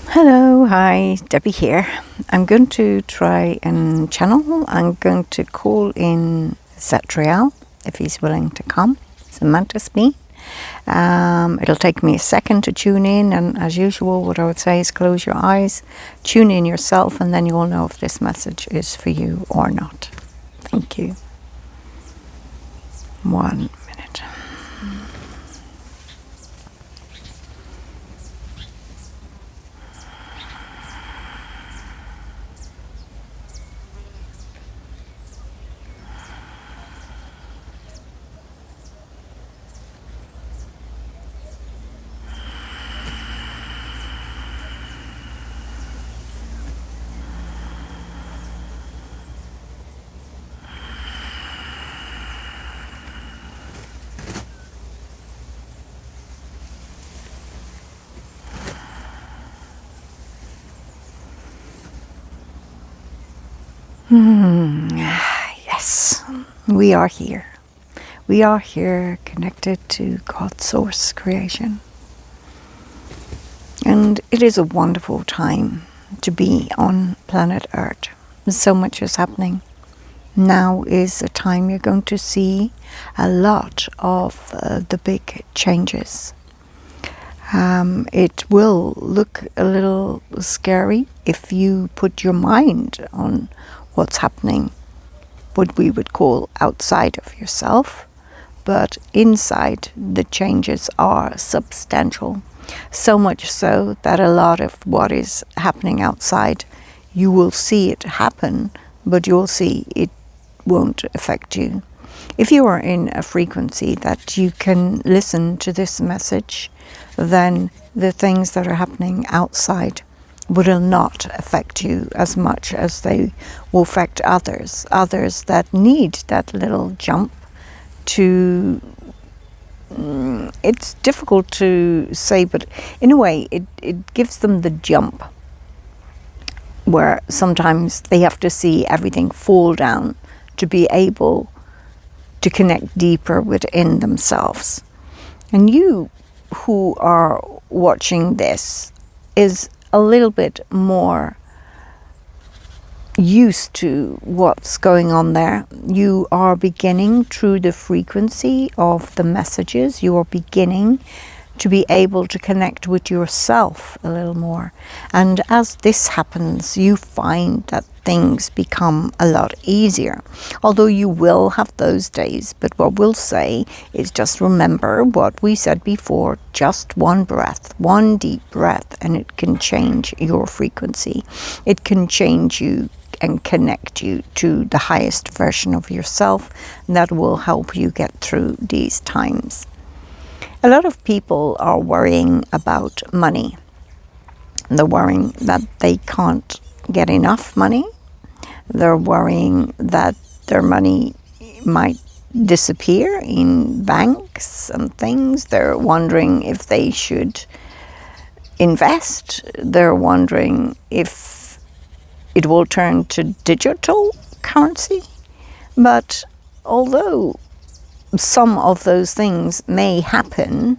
Hello, hi, Debbie here. I'm going to try and channel. I'm going to call in Zhh'tral if he's willing to come. It's a mantis being. It'll take me a second to tune in, and as usual what I would say is close your eyes, tune in yourself, and then you will know if this message is for you or not. Thank you. 1 minute. Yes, we are here. We are here connected to God's source creation. And it is a wonderful time to be on planet Earth. So much is happening. Now is a time you're going to see a lot of the big changes. It will look a little scary if you put your mind on what's happening, what we would call outside of yourself, but inside the changes are substantial. So much so that a lot of what is happening outside, you will see it happen, but you'll see it won't affect you. If you are in a frequency that you can listen to this message, then the things that are happening outside will not affect you as much as they will affect others that need that little jump to... It's difficult to say, but in a way it gives them the jump where sometimes they have to see everything fall down to be able to connect deeper within themselves. And you who are watching this is a little bit more used to what's going on there. You are beginning through the frequency of the messages, you are beginning to be able to connect with yourself a little more. And as this happens, you find that things become a lot easier. Although you will have those days, but what we'll say is just remember what we said before, just one breath, one deep breath, and it can change your frequency. It can change you and connect you to the highest version of yourself, and that will help you get through these times. A lot of people are worrying about money. They're worrying that they can't get enough money. They're worrying that their money might disappear in banks and things. They're wondering if they should invest. They're wondering if it will turn to digital currency. But although some of those things may happen,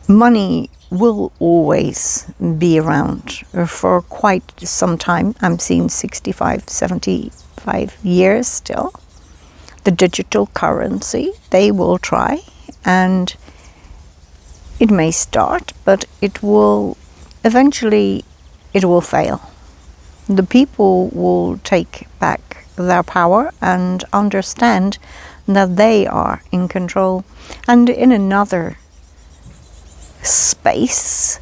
money will always be around for quite some time. I'm seeing 65, 75 years still. The digital currency, they will try, and it may start, but it will eventually, it will fail. The people will take back their power and understand that they are in control. And in another space,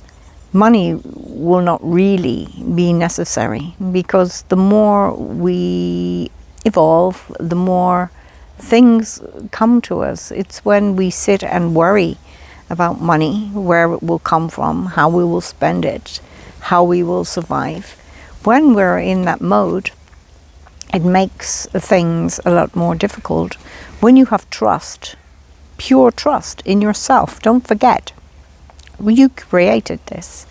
money will not really be necessary, because the more we evolve, the more things come to us. It's when we sit and worry about money, where it will come from, how we will spend it, how we will survive. When we're in that mode, it makes things a lot more difficult. When you have trust, pure trust in yourself, don't forget, you created this.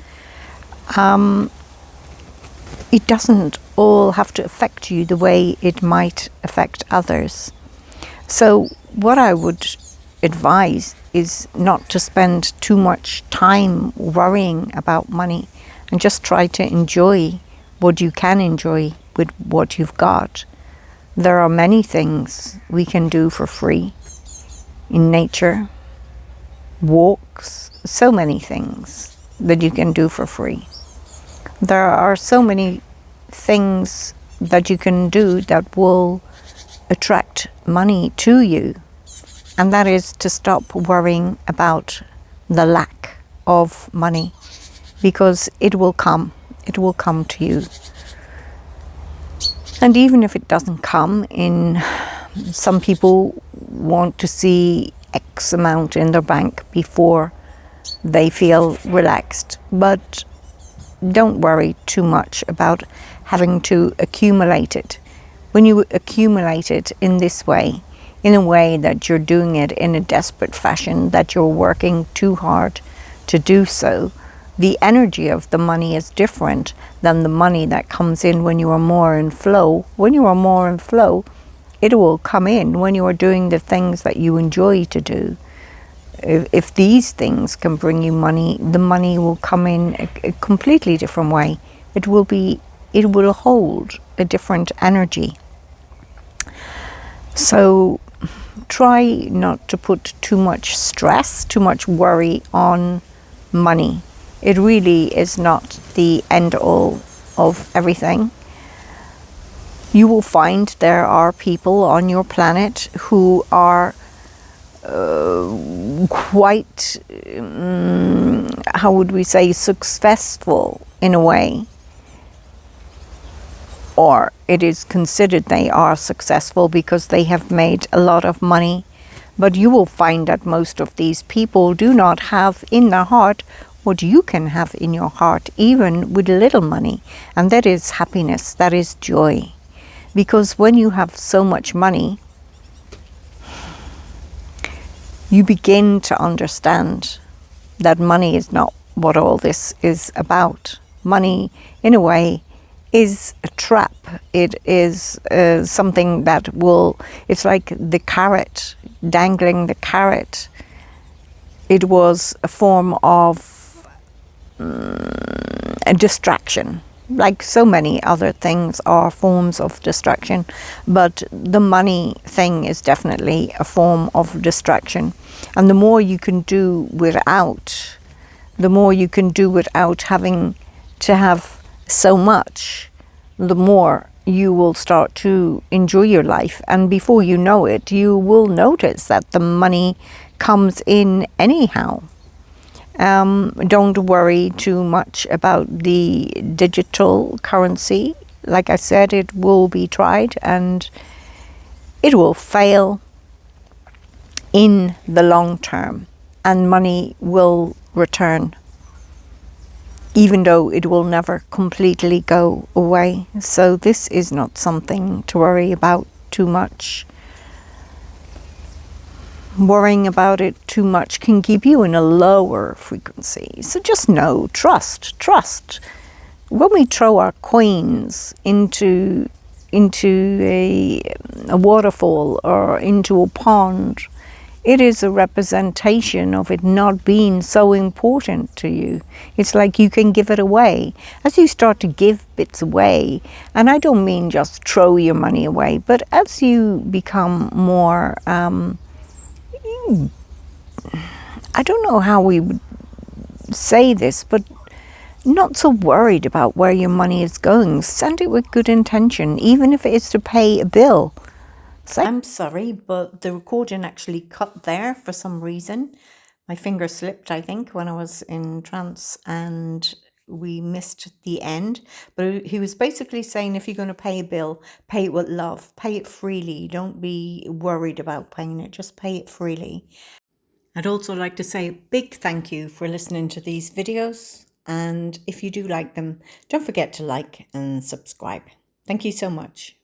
It doesn't all have to affect you the way it might affect others. So what I would advise is not to spend too much time worrying about money, and just try to enjoy what you can enjoy with what you've got. There are many things we can do for free in nature, walks, so many things that you can do for free. There are so many things that you can do that will attract money to you, and that is to stop worrying about the lack of money, because it will come to you. And even if it doesn't come in, some people want to see X amount in their bank before they feel relaxed, but don't worry too much about having to accumulate it. When you accumulate it in this way, in a way that you're doing it in a desperate fashion, that you're working too hard to do so, the energy of the money is different than the money that comes in when you are more in flow. When you are more in flow, it will come in when you are doing the things that you enjoy to do. If these things can bring you money, the money will come in a completely different way. It will hold a different energy. So try not to put too much stress, too much worry on money. It really is not the end all of everything. You will find there are people on your planet who are quite, how would we say, successful in a way, or it is considered they are successful because they have made a lot of money. But you will find that most of these people do not have in their heart what you can have in your heart, even with little money, and that is happiness, that is joy. Because when you have so much money, you begin to understand that money is not what all this is about. Money, in a way, is a trap. It is something that it's like the carrot, dangling the carrot. It was a form of a distraction, like so many other things are forms of distraction, but the money thing is definitely a form of distraction. And the more you can do without, having to have so much, the more you will start to enjoy your life. And before you know it, you will notice that the money comes in anyhow. Don't worry too much about the digital currency. Like I said, it will be tried and it will fail in the long term, and money will return, even though it will never completely go away. So this is not something to worry about too much. Worrying about it too much can keep you in a lower frequency. So just know, trust. When we throw our coins into a waterfall or into a pond, it is a representation of it not being so important to you. It's like you can give it away. As you start to give bits away, and I don't mean just throw your money away, but as you become more I don't know how we would say this, but not so worried about where your money is going. Send it with good intention, even if it is to pay a bill. I'm sorry, but the recording actually cut there for some reason. My finger slipped, I think, when I was in trance, and we missed the end. But he was basically saying, if you're going to pay a bill, pay it with love, pay it freely. Don't be worried about paying it, just pay it freely. I'd also like to say a big thank you for listening to these videos, and if you do like them, don't forget to like and subscribe. Thank you so much.